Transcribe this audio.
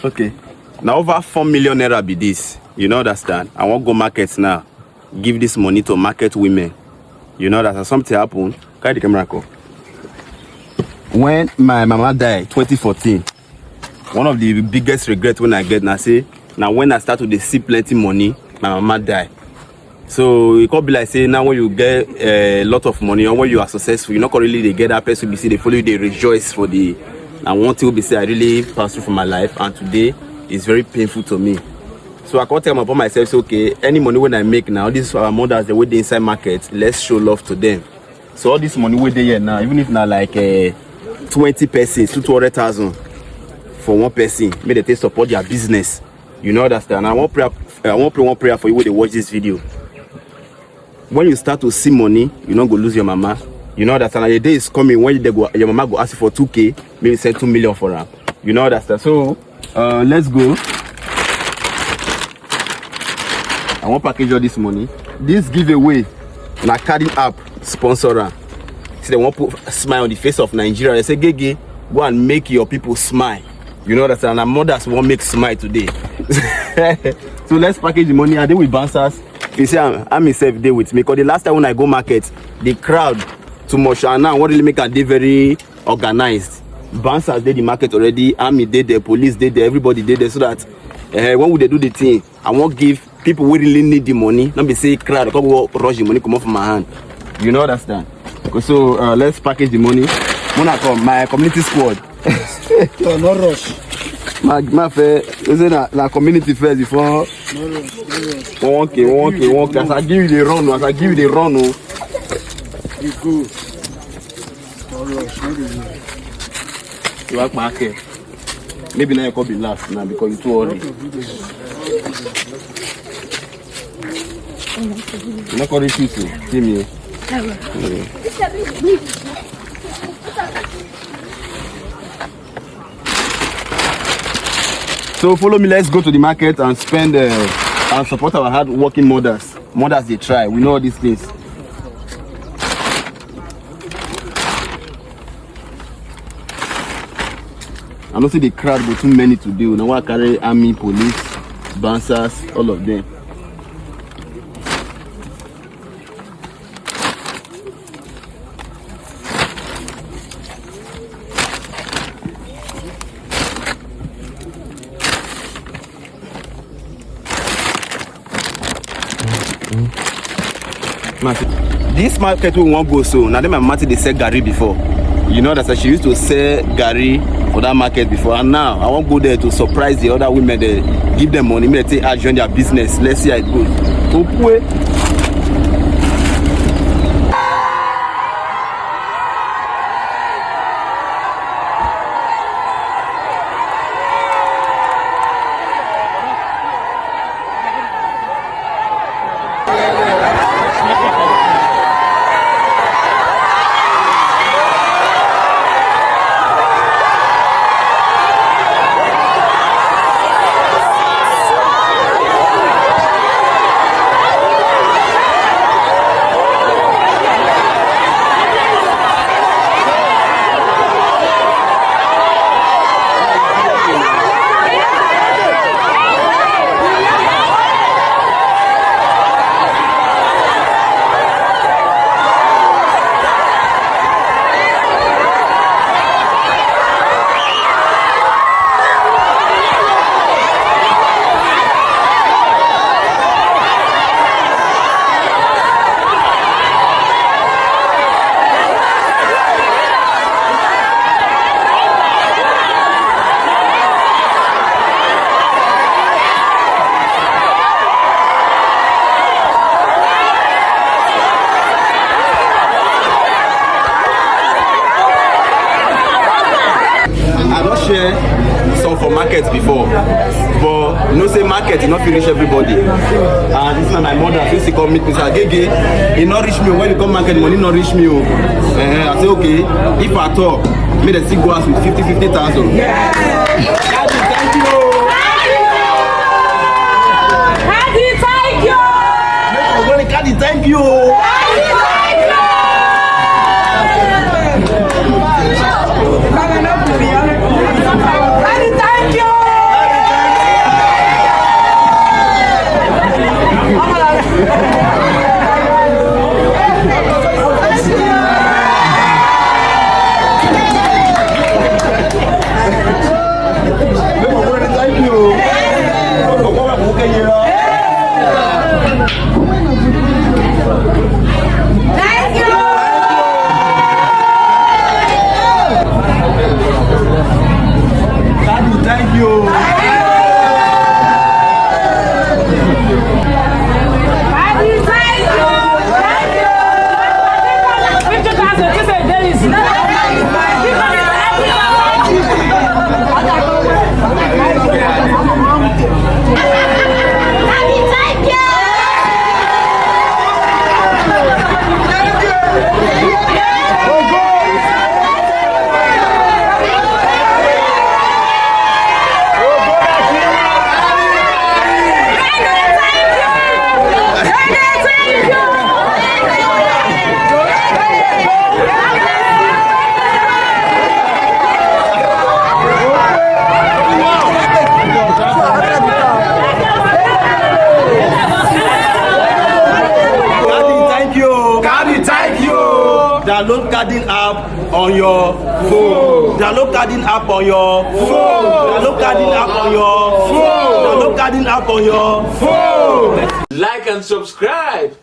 Okay. Now over 4 million naira be this. You know understand? I won't go markets now. Give this money to market women. You know that something happened. Carry the camera go. When my mama died, 2014, one of the biggest regrets when I get now say, now when I start to see plenty money, my mama died. So it could be like say now when you get a lot of money or when you are successful, you're not really they get that person be say they follow you, they rejoice for the. And one thing will be say I really passed through for my life, and today it's very painful to me. So I can't tell upon myself, so okay, any money when I make now, this is our mothers the way they inside market, let's show love to them. So all this money where they here now, even if not like 20 persons, 200,000 for one person, may they support their business. You know understand? I want pray one prayer for you when they watch this video. When you start to see money, you're not gonna lose your mama. You know that the day is coming when they go, your mama go ask you for 2K, maybe send 2 million for her. You know that. So let's go. I want package all this money. This giveaway, na Carding app sponsor her. See, they want put a smile on the face of Nigeria. They say, Geh Geh, go and make your people smile. You know that. And our mothers won't make smile today. So let's package the money. I deal with bouncers. You see, I'm myself there with me. Because the last time when I go market, the crowd too much. And now what really make a day very organized. Bouncers did the market already. Army did there, police did there, everybody did there. So that when would they do the thing? I won't give people who really need the money. Not be say crowd, come rush the money come off my hand. You know understand? So let's package the money. Mona come, my community squad. No, no rush. My fair, is it na community first before? No rush, no rush. 1K. As I give you the run, oh. You go. No rush, no rush. You work market. Maybe now you can be last now because you too early. You're not going to shoot you. See me. So follow me, let's go to the market and spend and support our hard working mothers. Mothers they try. We know all these things. I don't see the crowd go too many to do. Now I carry army, police, bouncers, all of them. This market we won't go so. Now my mama they sell gari before. You know that she used to sell gari for that market before, and now I won't go there to surprise the other women. They give them money. Maybe they say, join their business. Let's see how it goes. Some for markets before, but you know say market you not finish everybody. And this is my mother used to come meet me say Geh Geh, he not reach me when you come market money not reach me. I say okay, if at all, may the still go ask with 50,000. Yeah. Thank you. Thank you. thank you. Download Garden app on your phone. Download Garden app on your phone. Download Garden app on your phone. Download Garden app on your phone. Like and subscribe